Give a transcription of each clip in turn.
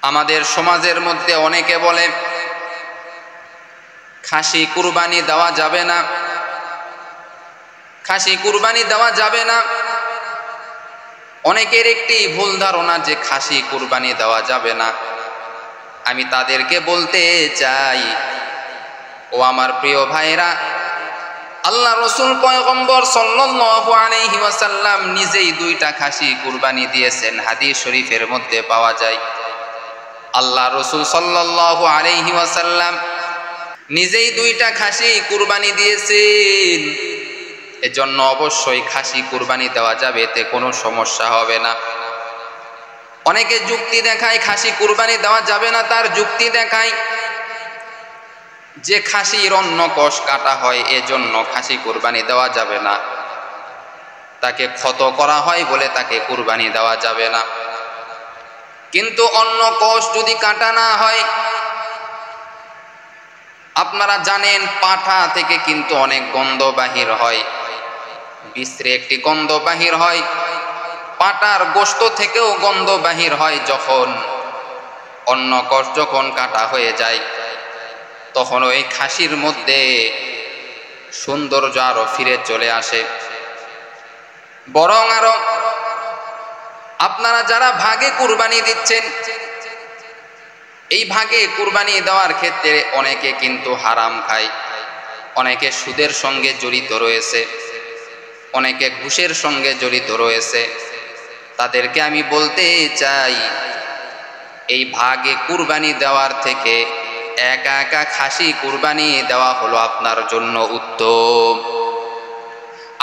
আমাদের সমাজের মধ্যে অনেকে বলে খাসি কুরবানি দেওয়া যাবে না, খাসি কুরবানি দেওয়া যাবে না। অনেকের একটি ভুল ধারণা যে খাসি কুরবানি দেওয়া যাবে না। আমি তাদেরকে বলতে চাই, ও আমার প্রিয় ভাইরা, আল্লাহ রসুল পয়গম্বর সাল্লাল্লাহু আলাইহি ওয়াসাল্লাম নিজেই 2টা খাসি কুরবানি দিয়েছেন, হাদিস শরীফের মধ্যে পাওয়া যায়। আল্লাহ রসুল সাল্লাল্লাহু আলাইহি ওয়াসাল্লাম নিজেই 2টা খাসি কুরবানি দিয়েছেন। এজন্য অবশ্যই খাসি কুরবানি দেওয়া যাবে, এতে কোনো সমস্যা হবে না। অনেকে যুক্তি দেখায় খাসি কুরবানি দেওয়া যাবে না, তার যুক্তি দেখায় যে খাসির অন্য কষ কাটা হয়, এজন্য খাসি কুরবানি দেওয়া যাবে না। তাকে ক্ষত করা হয় বলে তাকে কুরবানি দেওয়া যাবে না। কিন্তু অন্য কষ যদি কাটা না হয়, আপনারা জানেন পাঠা থেকে কিন্তু অনেক গন্ধ বাহির হয়, বিশ্রী একটি গন্ধ বাহির হয়। পাটার গোশত থেকেও গন্ধ বাহির হয়। যখন অন্য কষ যখন কাটা হয়ে যায়, তখন ওই খাসির মধ্যে সৌন্দর্য আরো ফিরে চলে আসে। বরং আরো আপনারা যারা ভাগে কুরবানি দিচ্ছেন, এই ভাগে কুরবানি দেওয়ার ক্ষেত্রে অনেকে কিন্তু হারাম খায়, অনেকে সুদের সঙ্গে জড়িত রয়েছে, অনেকে ঘুষের সঙ্গে জড়িত রয়েছে। তাদেরকে আমি বলতে চাই, এই ভাগে কুরবানি দেওয়ার থেকে একা একা খাসি কুরবানি দেওয়া হলো আপনার জন্য উত্তম।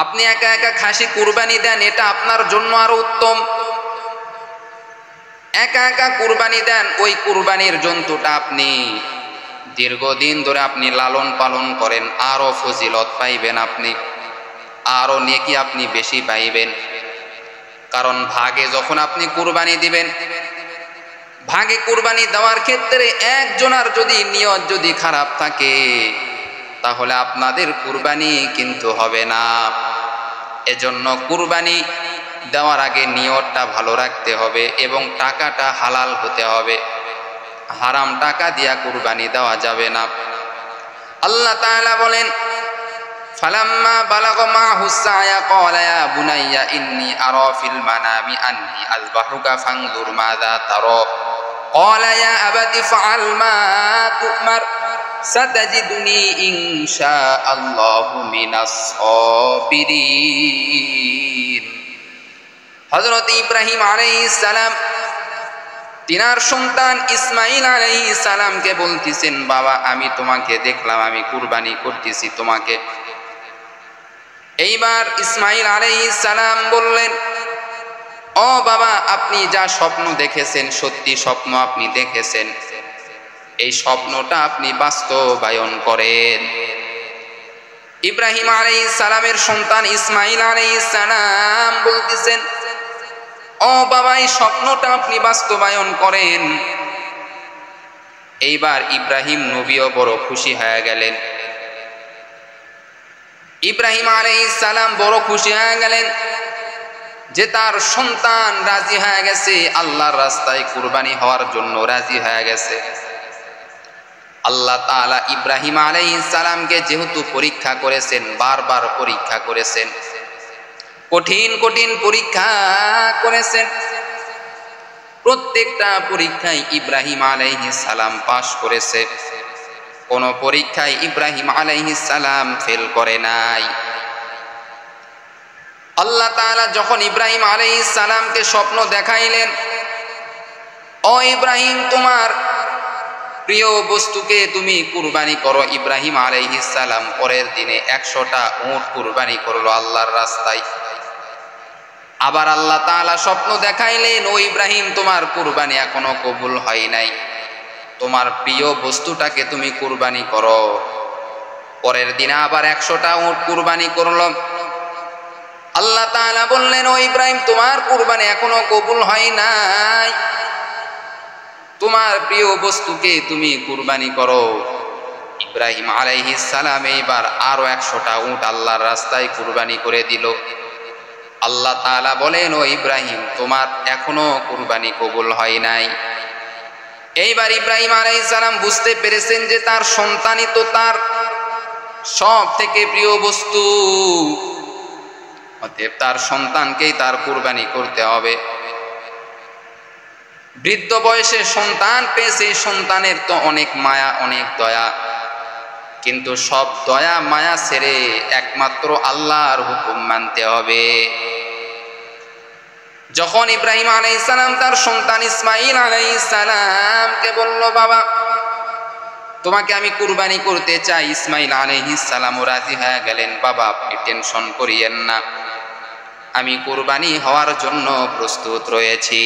আপনি একা একা খাসি কুরবানি দেন, এটা আপনার জন্য আরো উত্তম। একা একা কুরবানি দেন, ওই কুরবানির জন্তুটা আপনি দীর্ঘদিন ধরে আপনি লালন পালন করেন, আরো ফজিলত পাইবেন, আপনি আরো নেকি আপনি বেশি পাইবেন। কারণ ভাগে যখন আপনি কুরবানি দিবেন, ভাগে কুরবানি দেওয়ার ক্ষেত্রে একজনের যদি নিয়ত যদি খারাপ থাকে, তাহলে আপনাদের কুরবানি কিন্তু হবে না। এজন্য কুরবানি দেওয়ার আগে নিয়তটা ভালো রাখতে হবে এবং টাকাটা হালাল হতে হবে। হারাম টাকা দিয়া কুরবানি দেওয়া যাবে না। আল্লাহ তাআলা বলেন, ফালাম্মা বালাগা মাহুস সায়া ক্বালা ইয়া বুনাইয়া ইন্নী আরা ফিল মানামি আন্নী আযবাহুকা ফানজুর মাযা তারা ক্বালা ইয়া আবাতি ফাআল মা তু'মার সাতাজিদুনি ইনশাআল্লাহু মিনাস সাবিরিন। হযরত ইব্রাহিম আলাইহিস সালাম তিনার সন্তান ইসমাইল আলাইহিস সালামকে বলতেছেন, বাবা আমি তোমাকে দেখলাম, আমি কুরবানি করতেছি তোমাকে। এইবার ইসমাইল আলাইহিস সালাম বললেন, ও বাবা, আপনি যা স্বপ্ন দেখেছেন সত্যি স্বপ্ন আপনি দেখেছেন, এই স্বপ্নটা আপনি বাস্তবায়ন করেন। ইব্রাহিম আলাইহিস সালামের সন্তান ইসমাইল আলাইহিস সালাম বলতেছেন, ও বাবা এই স্বপ্নটা আপনি বাস্তবায়ন করেন। এইবার ইব্রাহিম নবীও বড় খুশি হয়ে গেলেন। ইব্রাহিম আলাইহিস সালাম বড় খুশি হয়ে গেলেন যে তার সন্তান রাজি হয়ে গেছে, আল্লাহর রাস্তায় কুরবানি হওয়ার জন্য রাজি হয়ে গেছে। আল্লাহ তাআলা ইব্রাহিম আলাইহিস সালামকে যেহেতু পরীক্ষা করেছেন, বারবার পরীক্ষা করেছেন, কঠিন কঠিন পরীক্ষা করেছেন, প্রত্যেকটা পরীক্ষায় ইব্রাহিম আলাইহিস সালাম পাশ করেছে, কোন পরীক্ষায় ইব্রাহিম আলাইহিস সালাম ফেল করে নাই। আল্লাহ তাআলা যখন ইব্রাহিম আলাইহিস সালামকে স্বপ্ন দেখাইলেন, ও ইব্রাহিম তোমার প্রিয় বস্তুকে তুমি কুরবানি করো। ইব্রাহিম আলাইহিস সালাম পরের দিনে 100টা উট কুরবানি করলো আল্লাহর রাস্তায়। আবার আল্লাহ তাআলা স্বপ্ন দেখাইলেন, ও ইব্রাহিম তোমার কুরবানি এখনো কবুল হয় নাই, তোমার প্রিয় বস্তুটাকে তুমি কুরবানি করো। পরের দিনে আবার 100টা উট কুরবানি করলো। আল্লাহ তাআলা বললেন, ও ইব্রাহিম তোমার কুরবানি এখনো কবুল হয় নাই, তোমার প্রিয় বস্তুকে তুমি কুরবানি করো। ইব্রাহিম আলাইহিস সালাম এইবার আরো 100টা উট আল্লাহর রাস্তায় কুরবানি করে দিল। আল্লাহ তাআলা বলেন, ও ইব্রাহিম তোমার এখনো কুরবানি কবুল হয় নাই, এইবার ইব্রাহিম আলাইহিস সালাম বুঝতে পেরেছেন যে তার সন্তানই তো তার সব থেকে প্রিয় বস্তু, অতএব তার সন্তানকেই তার কুরবানি করতে হবে। বৃদ্ধ বয়সে সন্তান পেয়েছে, সন্তানের তো অনেক মায়া অনেক দয়া, কিন্তু সব দয়া মায়া ছেড়ে একমাত্র আল্লাহর হুকুম মানতে হবে। যখন ইব্রাহিম আলাইহিস সালাম তার সন্তান ইসমাঈল আলাইহিস সালামকে বলল, বাবা তোমাকে আমি কুরবানি করতে চাই, ইসমাঈল আলাইহিস সালামও রাজি হয়ে গেলেন। বাবা আপনি টেনশন করিয়েন না, আমি কুরবানি হওয়ার জন্য প্রস্তুত রয়েছি।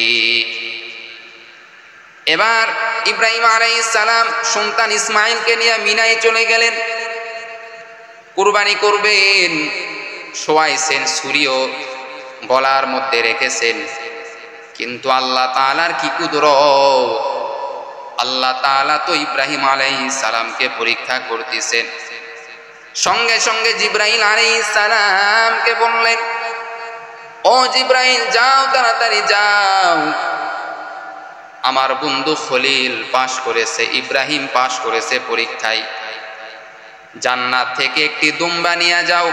এবার ইব্রাহিম আলাইহিস সালাম সন্তান ইসমাঈলকে নিয়ে মিনায় চলে গেলেন, কুরবানি করবেন। শোয়াইছেন, ছুরিও গলার মধ্যে রেখেছেন, কিন্তু আল্লাহ তাআলার কি কুদরত, আল্লাহ তাআলা তো ইব্রাহিম আলাইহিস সালামকে পরীক্ষা করতেছেন। সঙ্গে সঙ্গে জিবরাইল আলাইহিস সালামকে বললেন, ও জিবরাইল যাও, তাড়াতাড়ি যাও, আমার বন্ধু খলিল পাশ করেছে, ইব্রাহিম পাশ করেছে পরীক্ষায়, জান্নাত থেকে একটি দুম্বা নিয়ে যাও,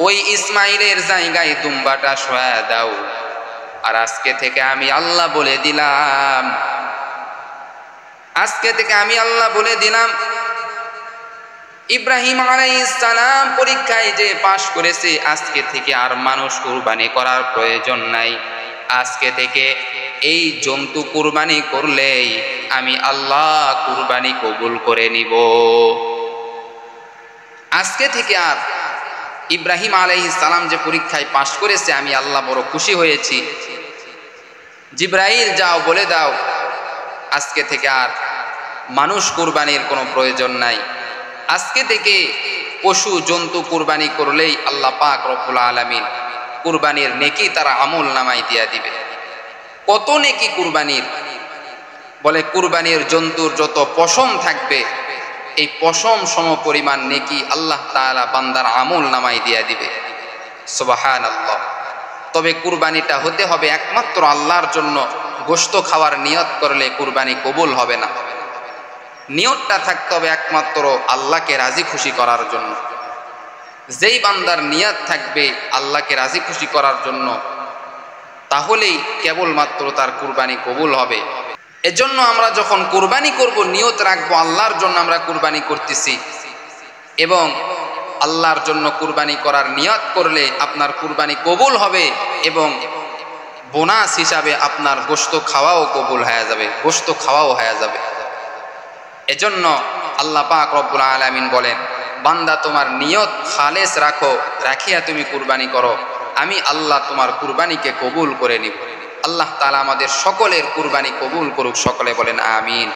ওই ইসমাইলের জায়গায় দুম্বাটা শোয়া দাও। আর আজকে থেকে আমি আল্লাহ বলে দিলাম, আজকে থেকে আমি আল্লাহ বলে দিলাম, ইব্রাহিম আলাইহিস সালাম পরীক্ষায় যে পাশ করেছে, আজকে থেকে আর মানুষ কুরবানি করার প্রয়োজন নাই। আজকে থেকে এই জন্তু কুরবানি করলেই আমি আল্লাহ কুরবানি কবুল করে নিব। আজকে থেকে আর ইব্রাহিম আলাইহিস সালাম যে পরীক্ষায় পাশ করেছে, আমি আল্লাহ বড় খুশি হয়েছি। জিবরাইল যাও বলে দাও, আজকে থেকে আর মানুষ কুরবানির কোনো প্রয়োজন নাই। আজকে থেকে পশু জন্তু কুরবানি করলেই আল্লাহ পাক রব্বুল আলামিন কুরবানির নেকি তারা আমল নামায় দিয়া দিবে। কত নেকি কুরবানির, বলে কুরবানির জন্তুর যত পশম থাকবে, এই পশম সম পরিমাণ নেকি আল্লাহ তাআলা বান্দার আমল নামায় দিয়া দিবে। সুবহানাল্লাহ। তবে কুরবানিটা হতে হবে একমাত্র আল্লাহর জন্য। গোশত খাওয়ার নিয়ত করলে কুরবানি কবুল হবে না। নিয়তটা থাকতে হবে একমাত্র আল্লাহকে রাজি খুশি করার জন্য। যেই বান্দার নিয়ত থাকবে আল্লাহকে রাজি খুশি করার জন্য, তাহলেই কেবলমাত্র তার কুরবানি কবুল হবে। এজন্য আমরা যখন কুরবানি করব, নিয়ত রাখবো আল্লাহর জন্য আমরা কুরবানি করতেছি, এবং আল্লাহর জন্য কুরবানি করার নিয়ত করলে আপনার কুরবানি কবুল হবে, এবং বোনাস হিসাবে আপনার গোশত খাওয়াও কবুল হয়ে যাবে, গোশত খাওয়াও হয়ে যাবে। এজন্য আল্লাহ পাক রব্বুল আলামিন বলেন, বান্দা তোমার নিয়ত খালেস রাখো, রাখিয়া তুমি কুরবানি করো, আমি আল্লাহ তোমার কুরবানিকে কবুল করে নিব। আল্লাহ তাআলা আমাদের সকলের কুরবানি কবুল করুক, সকলে বলেন আমিন।